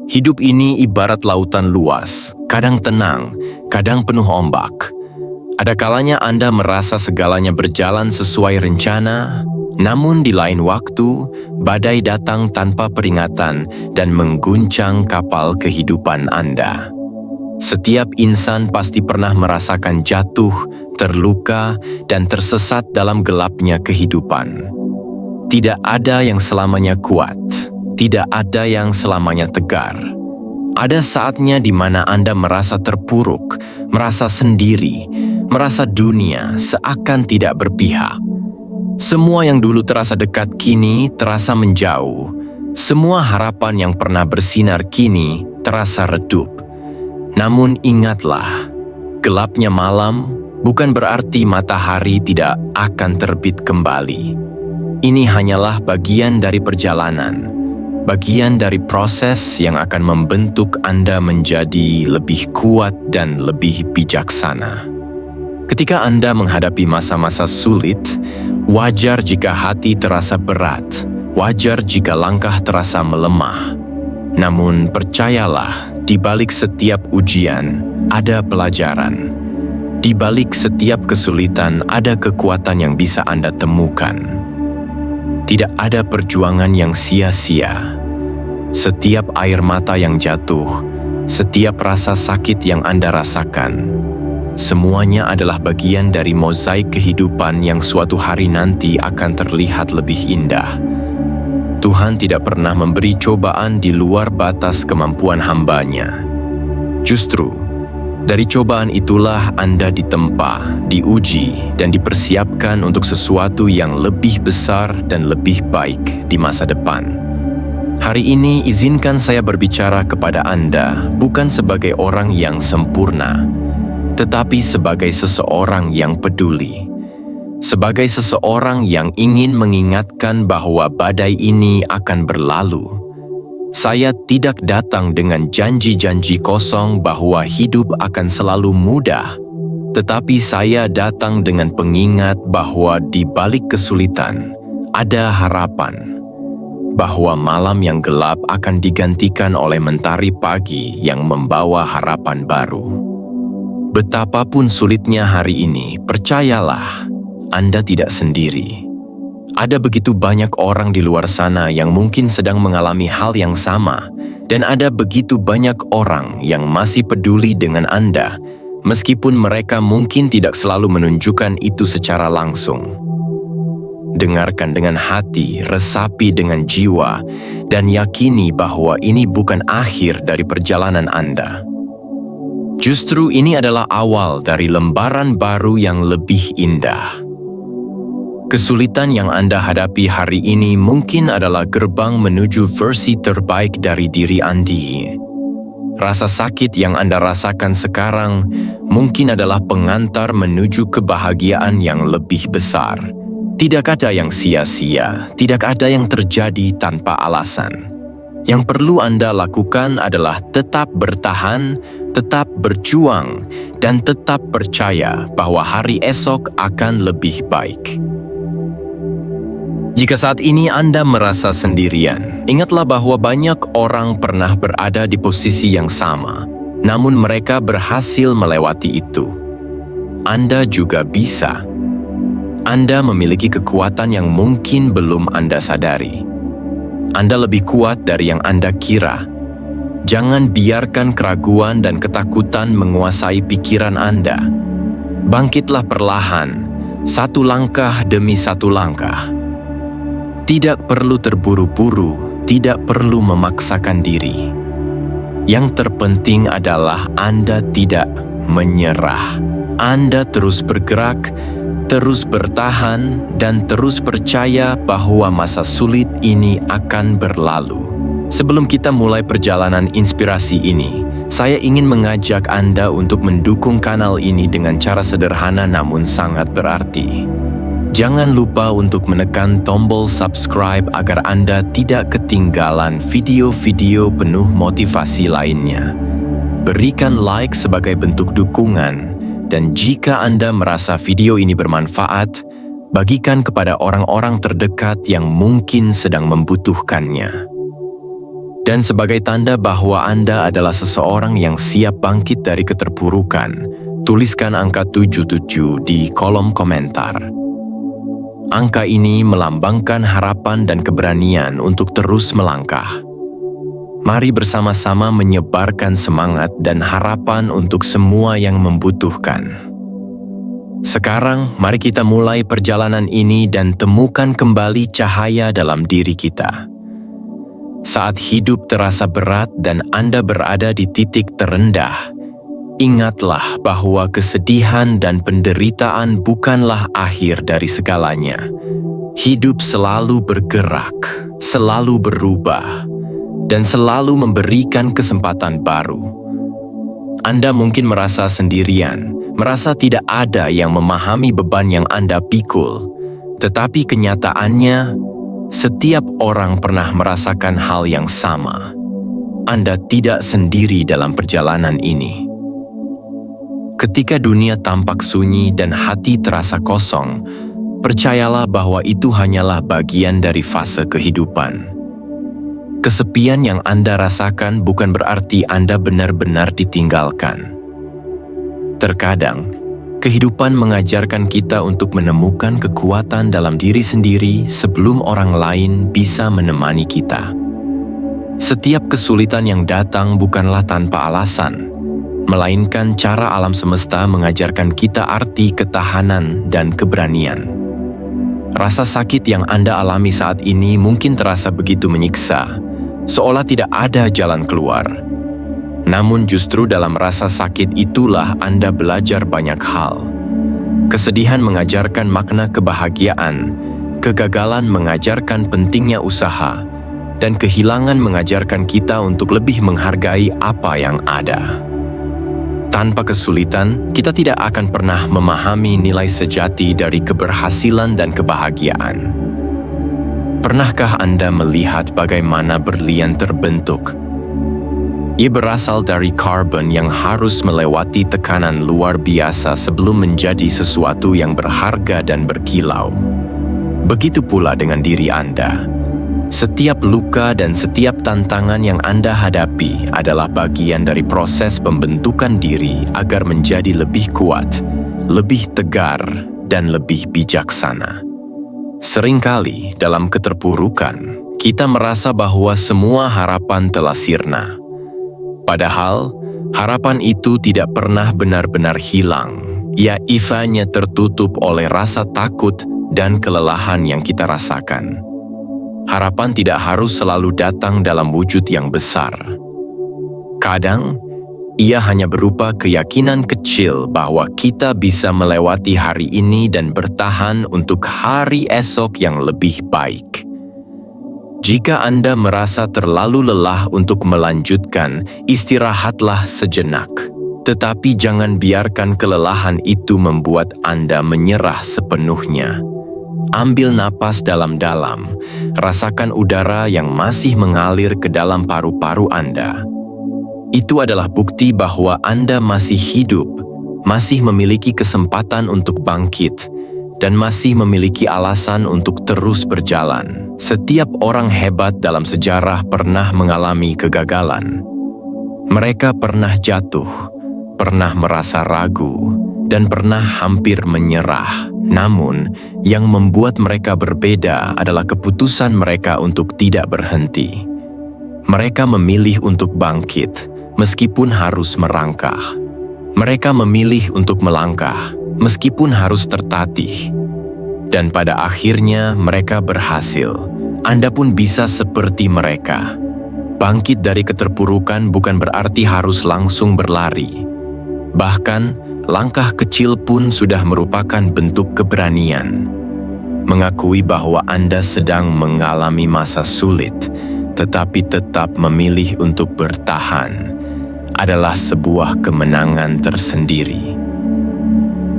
Hidup ini ibarat lautan luas, kadang tenang, kadang penuh ombak. Ada kalanya Anda merasa segalanya berjalan sesuai rencana, namun di lain waktu, badai datang tanpa peringatan dan mengguncang kapal kehidupan Anda. Setiap insan pasti pernah merasakan jatuh, terluka, dan tersesat dalam gelapnya kehidupan. Tidak ada yang selamanya kuat, tidak ada yang selamanya tegar. Ada saatnya di mana Anda merasa terpuruk, merasa sendiri, merasa dunia seakan tidak berpihak. Semua yang dulu terasa dekat kini terasa menjauh. Semua harapan yang pernah bersinar kini terasa redup. Namun ingatlah, gelapnya malam bukan berarti matahari tidak akan terbit kembali. Ini hanyalah bagian dari perjalanan, bagian dari proses yang akan membentuk Anda menjadi lebih kuat dan lebih bijaksana. Ketika Anda menghadapi masa-masa sulit, wajar jika hati terasa berat, wajar jika langkah terasa melemah. Namun percayalah, di balik setiap ujian ada pelajaran. Di balik setiap kesulitan ada kekuatan yang bisa Anda temukan. Tidak ada perjuangan yang sia-sia. Setiap air mata yang jatuh, setiap rasa sakit yang Anda rasakan, semuanya adalah bagian dari mozaik kehidupan yang suatu hari nanti akan terlihat lebih indah. Tuhan tidak pernah memberi cobaan di luar batas kemampuan hamba-Nya. Justru, dari cobaan itulah Anda ditempa, diuji, dan dipersiapkan untuk sesuatu yang lebih besar dan lebih baik di masa depan. Hari ini izinkan saya berbicara kepada Anda bukan sebagai orang yang sempurna, tetapi sebagai seseorang yang peduli. Sebagai seseorang yang ingin mengingatkan bahwa badai ini akan berlalu. Saya tidak datang dengan janji-janji kosong bahwa hidup akan selalu mudah, tetapi saya datang dengan pengingat bahwa di balik kesulitan ada harapan, bahwa malam yang gelap akan digantikan oleh mentari pagi yang membawa harapan baru. Betapapun sulitnya hari ini, percayalah, Anda tidak sendiri. Ada begitu banyak orang di luar sana yang mungkin sedang mengalami hal yang sama, dan ada begitu banyak orang yang masih peduli dengan Anda, meskipun mereka mungkin tidak selalu menunjukkan itu secara langsung. Dengarkan dengan hati, resapi dengan jiwa, dan yakini bahwa ini bukan akhir dari perjalanan Anda. Justru ini adalah awal dari lembaran baru yang lebih indah. Kesulitan yang Anda hadapi hari ini mungkin adalah gerbang menuju versi terbaik dari diri Anda. Rasa sakit yang Anda rasakan sekarang mungkin adalah pengantar menuju kebahagiaan yang lebih besar. Tidak ada yang sia-sia, tidak ada yang terjadi tanpa alasan. Yang perlu Anda lakukan adalah tetap bertahan, tetap berjuang, dan tetap percaya bahwa hari esok akan lebih baik. Jika saat ini Anda merasa sendirian, ingatlah bahwa banyak orang pernah berada di posisi yang sama, namun mereka berhasil melewati itu. Anda juga bisa. Anda memiliki kekuatan yang mungkin belum Anda sadari. Anda lebih kuat dari yang Anda kira. Jangan biarkan keraguan dan ketakutan menguasai pikiran Anda. Bangkitlah perlahan, satu langkah demi satu langkah. Tidak perlu terburu-buru, tidak perlu memaksakan diri. Yang terpenting adalah Anda tidak menyerah. Anda terus bergerak, terus bertahan, dan terus percaya bahwa masa sulit ini akan berlalu. Sebelum kita mulai perjalanan inspirasi ini, saya ingin mengajak Anda untuk mendukung kanal ini dengan cara sederhana namun sangat berarti. Jangan lupa untuk menekan tombol subscribe agar Anda tidak ketinggalan video-video penuh motivasi lainnya. Berikan like sebagai bentuk dukungan, dan jika Anda merasa video ini bermanfaat, bagikan kepada orang-orang terdekat yang mungkin sedang membutuhkannya. Dan sebagai tanda bahwa Anda adalah seseorang yang siap bangkit dari keterpurukan, tuliskan angka 77 di kolom komentar. Angka ini melambangkan harapan dan keberanian untuk terus melangkah. Mari bersama-sama menyebarkan semangat dan harapan untuk semua yang membutuhkan. Sekarang, mari kita mulai perjalanan ini dan temukan kembali cahaya dalam diri kita. Saat hidup terasa berat dan Anda berada di titik terendah, ingatlah bahwa kesedihan dan penderitaan bukanlah akhir dari segalanya. Hidup selalu bergerak, selalu berubah, dan selalu memberikan kesempatan baru. Anda mungkin merasa sendirian, merasa tidak ada yang memahami beban yang Anda pikul, tetapi kenyataannya, setiap orang pernah merasakan hal yang sama. Anda tidak sendiri dalam perjalanan ini. Ketika dunia tampak sunyi dan hati terasa kosong, percayalah bahwa itu hanyalah bagian dari fase kehidupan. Kesepian yang Anda rasakan bukan berarti Anda benar-benar ditinggalkan. Terkadang, kehidupan mengajarkan kita untuk menemukan kekuatan dalam diri sendiri sebelum orang lain bisa menemani kita. Setiap kesulitan yang datang bukanlah tanpa alasan, melainkan cara alam semesta mengajarkan kita arti ketahanan dan keberanian. Rasa sakit yang Anda alami saat ini mungkin terasa begitu menyiksa, seolah tidak ada jalan keluar. Namun justru dalam rasa sakit itulah Anda belajar banyak hal. Kesedihan mengajarkan makna kebahagiaan, kegagalan mengajarkan pentingnya usaha, dan kehilangan mengajarkan kita untuk lebih menghargai apa yang ada. Tanpa kesulitan, kita tidak akan pernah memahami nilai sejati dari keberhasilan dan kebahagiaan. Pernahkah Anda melihat bagaimana berlian terbentuk? Ia berasal dari karbon yang harus melewati tekanan luar biasa sebelum menjadi sesuatu yang berharga dan berkilau. Begitu pula dengan diri Anda. Setiap luka dan setiap tantangan yang Anda hadapi adalah bagian dari proses pembentukan diri agar menjadi lebih kuat, lebih tegar, dan lebih bijaksana. Seringkali dalam keterpurukan, kita merasa bahwa semua harapan telah sirna. Padahal, harapan itu tidak pernah benar-benar hilang. Ia hanya tertutup oleh rasa takut dan kelelahan yang kita rasakan. Harapan tidak harus selalu datang dalam wujud yang besar. Kadang, ia hanya berupa keyakinan kecil bahwa kita bisa melewati hari ini dan bertahan untuk hari esok yang lebih baik. Jika Anda merasa terlalu lelah untuk melanjutkan, istirahatlah sejenak. Tetapi jangan biarkan kelelahan itu membuat Anda menyerah sepenuhnya. Ambil napas dalam-dalam, rasakan udara yang masih mengalir ke dalam paru-paru Anda. Itu adalah bukti bahwa Anda masih hidup, masih memiliki kesempatan untuk bangkit, dan masih memiliki alasan untuk terus berjalan. Setiap orang hebat dalam sejarah pernah mengalami kegagalan. Mereka pernah jatuh, pernah merasa ragu, dan pernah hampir menyerah. Namun, yang membuat mereka berbeda adalah keputusan mereka untuk tidak berhenti. Mereka memilih untuk bangkit, meskipun harus merangkah. Mereka memilih untuk melangkah, meskipun harus tertatih. Dan pada akhirnya mereka berhasil. Anda pun bisa seperti mereka. Bangkit dari keterpurukan bukan berarti harus langsung berlari. Bahkan, langkah kecil pun sudah merupakan bentuk keberanian. Mengakui bahwa Anda sedang mengalami masa sulit, tetapi tetap memilih untuk bertahan, adalah sebuah kemenangan tersendiri.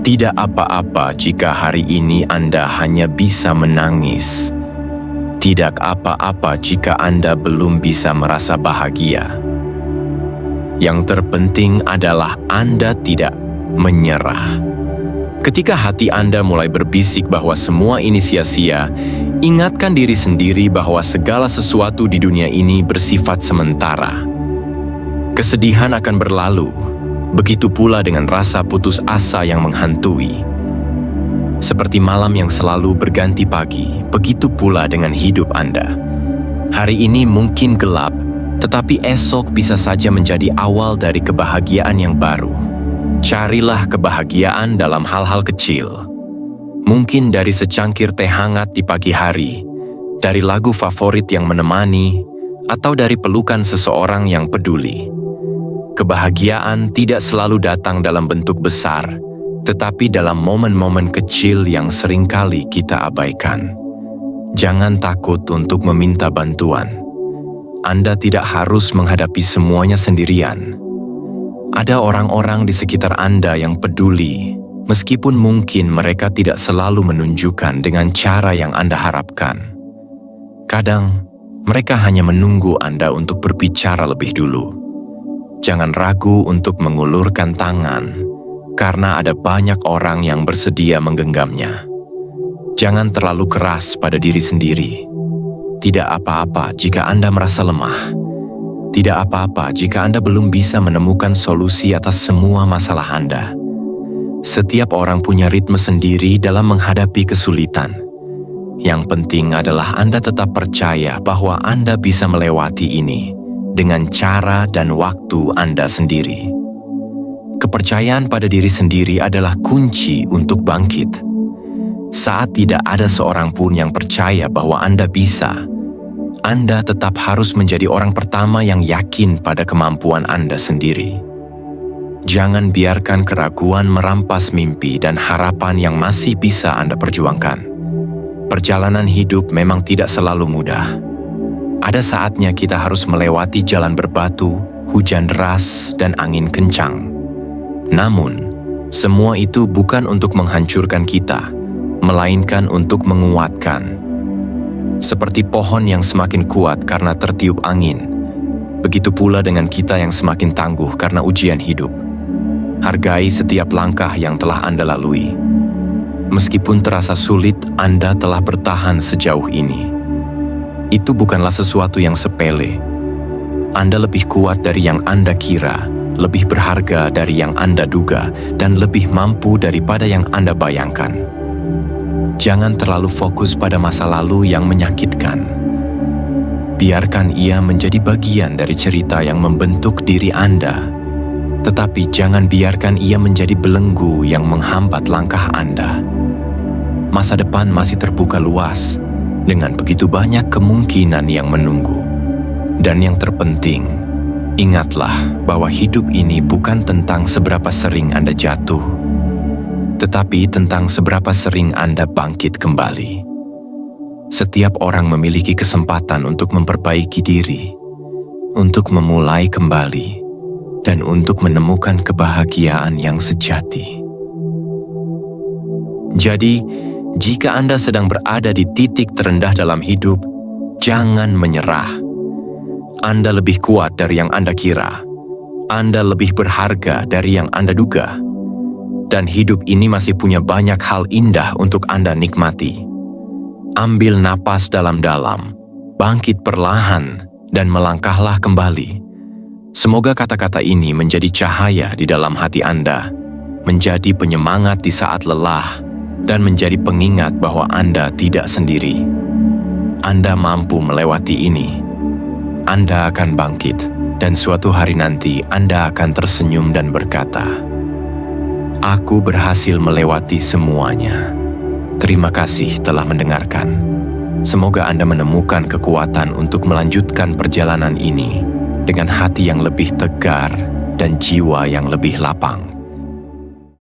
Tidak apa-apa jika hari ini Anda hanya bisa menangis. Tidak apa-apa jika Anda belum bisa merasa bahagia. Yang terpenting adalah Anda tidak menyerah. Ketika hati Anda mulai berbisik bahwa semua ini sia-sia, Ingatkan diri sendiri bahwa segala sesuatu di dunia ini bersifat sementara. Kesedihan akan berlalu, begitu pula dengan rasa putus asa yang menghantui. Seperti malam yang selalu berganti pagi, begitu pula dengan hidup Anda. Hari ini mungkin gelap, tetapi esok bisa saja menjadi awal dari kebahagiaan yang baru. Carilah kebahagiaan dalam hal-hal kecil. Mungkin dari secangkir teh hangat di pagi hari, dari lagu favorit yang menemani, atau dari pelukan seseorang yang peduli. Kebahagiaan tidak selalu datang dalam bentuk besar, tetapi dalam momen-momen kecil yang seringkali kita abaikan. Jangan takut untuk meminta bantuan. Anda tidak harus menghadapi semuanya sendirian. Ada orang-orang di sekitar Anda yang peduli, meskipun mungkin mereka tidak selalu menunjukkan dengan cara yang Anda harapkan. Kadang, mereka hanya menunggu Anda untuk berbicara lebih dulu. Jangan ragu untuk mengulurkan tangan, karena ada banyak orang yang bersedia menggenggamnya. Jangan terlalu keras pada diri sendiri. Tidak apa-apa jika Anda merasa lemah. Tidak apa-apa jika Anda belum bisa menemukan solusi atas semua masalah Anda. Setiap orang punya ritme sendiri dalam menghadapi kesulitan. Yang penting adalah Anda tetap percaya bahwa Anda bisa melewati ini dengan cara dan waktu Anda sendiri. Kepercayaan pada diri sendiri adalah kunci untuk bangkit. Saat tidak ada seorang pun yang percaya bahwa Anda bisa, Anda tetap harus menjadi orang pertama yang yakin pada kemampuan Anda sendiri. Jangan biarkan keraguan merampas mimpi dan harapan yang masih bisa Anda perjuangkan. Perjalanan hidup memang tidak selalu mudah. Ada saatnya kita harus melewati jalan berbatu, hujan deras, dan angin kencang. Namun, semua itu bukan untuk menghancurkan kita, melainkan untuk menguatkan. Seperti pohon yang semakin kuat karena tertiup angin, begitu pula dengan kita yang semakin tangguh karena ujian hidup. Hargai setiap langkah yang telah Anda lalui. Meskipun terasa sulit, Anda telah bertahan sejauh ini. Itu bukanlah sesuatu yang sepele. Anda lebih kuat dari yang Anda kira, lebih berharga dari yang Anda duga, dan lebih mampu daripada yang Anda bayangkan. Jangan terlalu fokus pada masa lalu yang menyakitkan. Biarkan ia menjadi bagian dari cerita yang membentuk diri Anda. Tetapi jangan biarkan ia menjadi belenggu yang menghambat langkah Anda. Masa depan masih terbuka luas, dengan begitu banyak kemungkinan yang menunggu. Dan yang terpenting, ingatlah bahwa hidup ini bukan tentang seberapa sering Anda jatuh, tetapi tentang seberapa sering Anda bangkit kembali. Setiap orang memiliki kesempatan untuk memperbaiki diri, untuk memulai kembali, dan untuk menemukan kebahagiaan yang sejati. Jadi, jika Anda sedang berada di titik terendah dalam hidup, jangan menyerah. Anda lebih kuat dari yang Anda kira. Anda lebih berharga dari yang Anda duga. Dan hidup ini masih punya banyak hal indah untuk Anda nikmati. Ambil napas dalam-dalam, bangkit perlahan, dan melangkahlah kembali. Semoga kata-kata ini menjadi cahaya di dalam hati Anda, menjadi penyemangat di saat lelah, dan menjadi pengingat bahwa Anda tidak sendiri. Anda mampu melewati ini. Anda akan bangkit, dan suatu hari nanti Anda akan tersenyum dan berkata, "Aku berhasil melewati semuanya. Terima kasih telah mendengarkan." Semoga Anda menemukan kekuatan untuk melanjutkan perjalanan ini dengan hati yang lebih tegar dan jiwa yang lebih lapang.